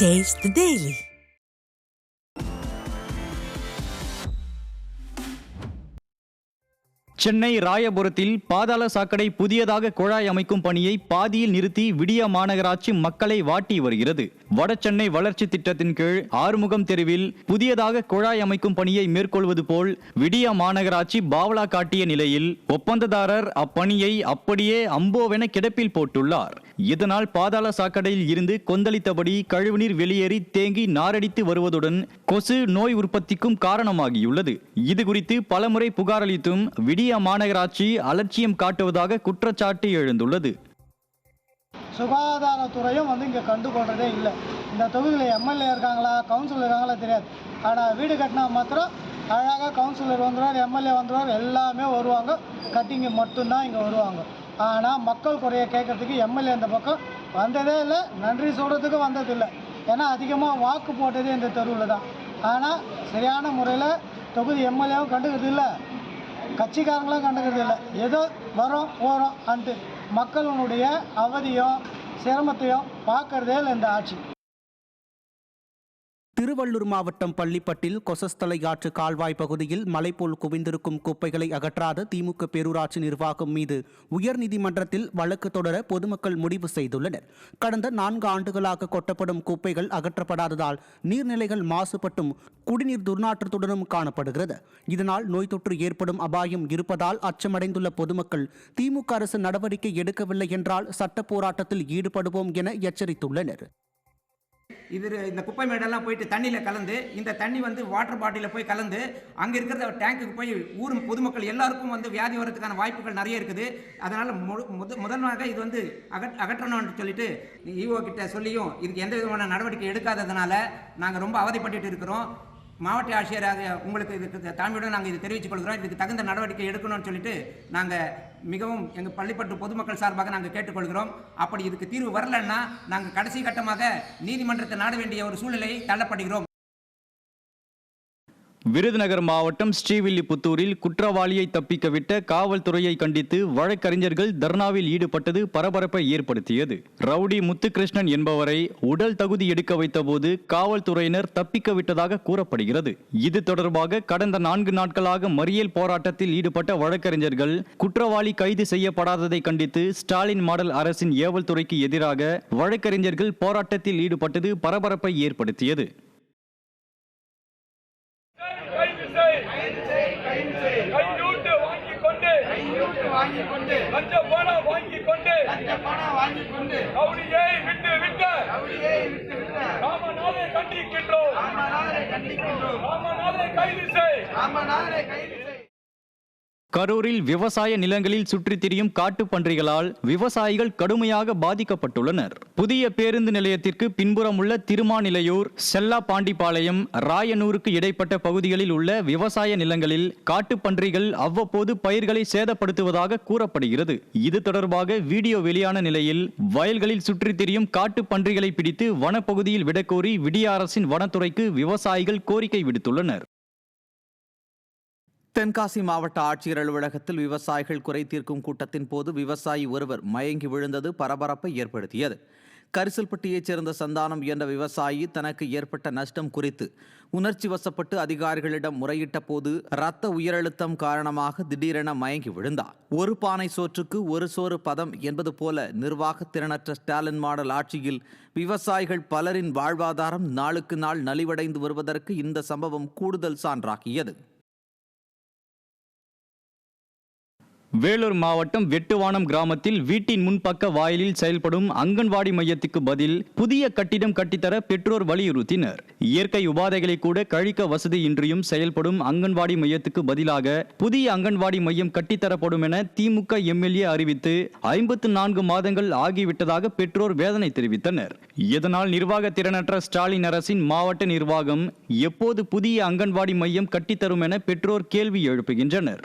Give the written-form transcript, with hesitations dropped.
Taste the Daily. Chennai ராயபுரத்தில் பாதாள சாக்கடை புதியதாக குழாய் அமைக்கும் பணியை பாதியில் நிறுத்தி விடியா மாநகராட்சி மக்களை வாட்டி வருகிறது. வடசென்னை வளர்ச்சி திட்டத்தின் கீழ் ஆறுமுகம் தெருவில் புதியதாக குழாய் அமைக்கும் பணியை மேற்கொள்வது போல் விடியா மாநகராட்சி பாவலா காட்டிய நிலையில் ஒப்பந்ததாரர் அப்பணியை அப்படியே அம்போவென கிடப்பில் போட்டுள்ளார். இதனால் பாதாள சாக்கடையில் இருந்து கொந்தளித்தபடி கழிவுநீர் வெளியேறி தேங்கி நாரடித்து வருவதுடன் கொசு நோய் உற்பத்திக்கும் காரணமாகியுள்ளது. இதுகுறித்து பலமுறை புகார் அளித்தும் விடியா மாநகராட்சி அலட்சியம் காட்டுவதாக குற்றச்சாட்டு எழுந்துள்ளது. சுகாதாரத்துறையும் இங்கே கண்டுகொள்றதே இல்லை. இந்த தொகுதியில் எம்எல்ஏ இருக்காங்களா, கவுன்சிலர் இருக்காங்களா தெரியாது. ஆனால் வீடு கட்டினா மாத்திரம் அழகாக கவுன்சிலர் வந்துடுவார், எம்எல்ஏ வந்துடுவார், எல்லாமே வருவாங்க. கட்டிங்க மட்டும்தான் இங்கே வருவாங்க. ஆனால் மக்கள் குறைய கேட்கறதுக்கு எம்எல்ஏ இந்த பக்கம் வந்ததே இல்லை, நன்றி சொல்கிறதுக்கு வந்ததில்லை. ஏன்னா அதிகமாக வாக்கு போட்டதே இந்த தெருவில் தான். ஆனால் சரியான முறையில் தொகுதி எம்எல்ஏவும் கண்டுக்கிறது இல்லை, கட்சிக்காரங்களும் கண்டுக்கிறது இல்லை. ஏதோ வரோம் போகிறோம் அன்ட்டு மக்களுடைய அவதியும் சிரமத்தையும் பார்க்கறதே இல்லை இந்த ஆட்சி. திருவள்ளூர் மாவட்டம் பள்ளிப்பட்டில் கொசஸ்தலை ஆற்று கால்வாய் பகுதியில் மலை போல் குவிந்திருக்கும் குப்பைகளை அகற்றாத திமுக பேரூராட்சி நிர்வாகம் மீது உயர்நீதிமன்றத்தில் வழக்கு தொடர பொதுமக்கள் முடிவு செய்துள்ளனர். கடந்த 4 ஆண்டுகளாக கொட்டப்படும் குப்பைகள் அகற்றப்படாததால் நீர்நிலைகள் மாசுபட்டும் குடிநீர் துர்நாற்றத்துடனும் காணப்படுகிறது. இதனால் நோய் தொற்று ஏற்படும் அபாயம் இருப்பதால் அச்சமடைந்துள்ள பொதுமக்கள் திமுக அரசு நடவடிக்கை எடுக்கவில்லை என்றால் சட்ட போராட்டத்தில் ஈடுபடுவோம் என எச்சரித்துள்ளனர். இந்த குப்பை மேடெல்லாம் போயிட்டு தண்ணியில் கலந்து இந்த தண்ணி வாட்டர் பாட்டிலில் போய் கலந்து அங்கே இருக்கிற டேங்குக்கு போய் ஊர் பொதுமக்கள் எல்லாருக்கும் வியாதி வரதுக்கான வாய்ப்புகள் நிறைய இருக்குது. அதனால் முதன்மையாக இது அகற்றணும்னு சொல்லிட்டு ஈஓ கிட்ட சொல்லியும் இதுக்கு எந்த விதமான நடவடிக்கை எடுக்காததுனால நாங்கள் ரொம்ப அவதிப்பட்டு இருக்கிறோம். மாவட்ட ஆட்சியராக உங்களுக்கு இதுக்கு தாழ்மையுடன் நாங்கள் இது தெரிவித்துக் கொள்கிறோம். இதுக்கு தகுந்த நடவடிக்கை எடுக்கணும்னு சொல்லிட்டு நாங்கள் மிகவும் எங்கள் பள்ளிப்பட்டு பொதுமக்கள் சார்பாக நாங்கள் கேட்டுக்கொள்கிறோம். அப்படி இதுக்கு தீர்வு வரலன்னா நாங்கள் கடைசி கட்டமாக நீதிமன்றத்தை நாட வேண்டிய ஒரு சூழ்நிலையை தள்ளப்படுகிறோம். விருதுநகர் மாவட்டம் ஸ்ரீவில்லிபுத்தூரில் குற்றவாளியை தப்பிக்கவிட்ட காவல்துறையை கண்டித்து வழக்கறிஞர்கள் தர்ணாவில் ஈடுபட்டது பரபரப்பை ஏற்படுத்தியது. ரவுடி முத்துகிருஷ்ணன் என்பவரை உடல் தகுதி எடுக்க வைத்தபோது காவல்துறையினர் தப்பிக்க விட்டதாக கூறப்படுகிறது. இது தொடர்பாக கடந்த 4 நாட்களாக மறியல் போராட்டத்தில் ஈடுபட்ட வழக்கறிஞர்கள் குற்றவாளி கைது செய்யப்படாததை கண்டித்து ஸ்டாலின் மாடல் அரசின் ஏவல் துறைக்கு எதிராக வழக்கறிஞர்கள் போராட்டத்தில் ஈடுபட்டது பரபரப்பை ஏற்படுத்தியது. கரூரில் விவசாய நிலங்களில் சுற்றித் திரியும் காட்டுப் பன்றிகளால் விவசாயிகள் கடுமையாக பாதிக்கப்பட்டுள்ளனர். புதிய பேருந்து நிலையத்திற்கு பின்புறம் உள்ள திருமாநிலையூர், செல்லாபாண்டிபாளையம், ராயனூருக்கு இடைப்பட்ட பகுதிகளில் உள்ள விவசாய நிலங்களில் காட்டுப் பன்றிகள் அவ்வப்போது பயிர்களை சேதப்படுத்துவதாக கூறப்படுகிறது. இது தொடர்பாக வீடியோ வெளியான நிலையில் வயல்களில் சுற்றித் திரியும் காட்டுப் பன்றிகளை பிடித்து வனப்பகுதியில் விடக்கோரி விடிய அரசின் வனத்துறைக்கு விவசாயிகள் கோரிக்கை விடுத்துள்ளனர். தென்காசி மாவட்ட ஆட்சியர் அலுவலகத்தில் விவசாயிகள் குறை தீர்க்கும் கூட்டத்தின் போது விவசாயி ஒருவர் மயங்கி விழுந்தது பரபரப்பை ஏற்படுத்தியது. கரிசல்பட்டியைச் சேர்ந்த சந்தானம் என்ற விவசாயி தனக்கு ஏற்பட்ட நஷ்டம் குறித்து உணர்ச்சி வசப்பட்டு அதிகாரிகளிடம் முறையிட்ட போது இரத்த உயரழுத்தம் காரணமாக திடீரென மயங்கி விழுந்தார். ஒரு பானை சோற்றுக்கு ஒரு சோறு பதம் என்பது போல நிர்வாக திறனற்ற ஸ்டாலின் மாடல் ஆட்சியில் விவசாயிகள் பலரின் வாழ்வாதாரம் நாளுக்கு நாள் நலிவடைந்து வருவதற்கு இந்த சம்பவம் கூடுதல் சான்றாகியது. வேலூர் மாவட்டம் வெட்டுவானம் கிராமத்தில் வீட்டின் முன்பக்க வாயிலில் செயல்படும் அங்கன்வாடி மையத்துக்கு பதில் புதிய கட்டிடம் கட்டித்தர பெற்றோர் வலியுறுத்தினர். இயற்கை உபாதைகளை கூட கழிக்க வசதியின்றியும் செயல்படும் அங்கன்வாடி மையத்துக்கு பதிலாக புதிய அங்கன்வாடி மையம் கட்டித்தரப்படும் என திமுக எம்எல்ஏ அறிவித்து 54 மாதங்கள் ஆகிவிட்டதாக பெற்றோர் வேதனை தெரிவித்தனர். இதனால் நிர்வாக திறனற்ற ஸ்டாலின் அரசின் மாவட்ட நிர்வாகம் எப்போது புதிய அங்கன்வாடி மையம் கட்டித்தரும் என பெற்றோர் கேள்வி எழுப்புகின்றனர்.